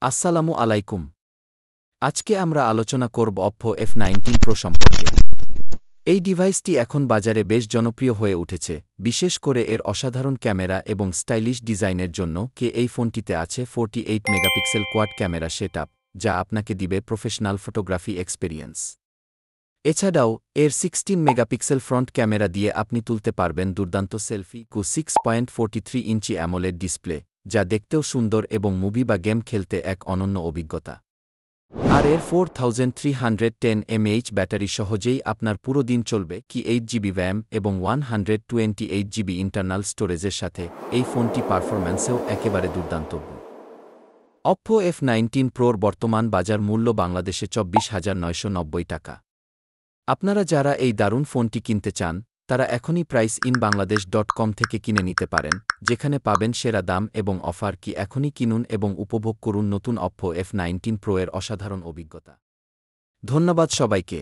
আসসালামু আলাইকুম। আজকে আমরা আলোচনা করব অপ্পো F19 Pro সম্পর্কে। এই ডিভাইসটি এখন বাজারে বেশ জনপ্রিয় হয়ে উঠেছে, বিশেষ করে এর অসাধারণ ক্যামেরা এবং স্টাইলিশ ডিজাইনের জন্য। এই ফোনটিতে আছে 48 মেগাপিক্সেল কোয়াড ক্যামেরা সেটআপ, যা আপনাকে দিবে প্রফেশনাল ফটোগ্রাফি এক্সপেরিয়েন্স। এছাড়াও এর 16 মেগাপিক্সেল ফ্রন্ট ক্যামেরা দিয়ে আপনি তুলতে পারবেন দুর্দান্ত সেলফি। 6.43 ইঞ্চি অ্যামোলেড ডিসপ্লে, যা দেখতেও সুন্দর এবং মুভি বা গেম খেলতে এক অনন্য অভিজ্ঞতা। আর এর 4310 mAh ব্যাটারি সহজেই আপনার পুরো দিন চলবে। 8GB RAM এবং 128GB ইন্টারনাল স্টোরেজের সাথে এই ফোনটি পারফরম্যান্সেও একেবারে দুর্দান্ত। অপ্পো F19 Proর বর্তমান বাজার মূল্য বাংলাদেশে 24,990 টাকা। আপনারা যারা এই দারুণ ফোনটি কিনতে চান, তারা এখনই priceinbangladesh.com থেকে কিনে নিতে পারেন, যেখানে পাবেন সেরা দাম এবং অফার। এখনই কিনুন এবং উপভোগ করুন নতুন অপ্পো F19 Pro এর অসাধারণ অভিজ্ঞতা। ধন্যবাদ সবাইকে।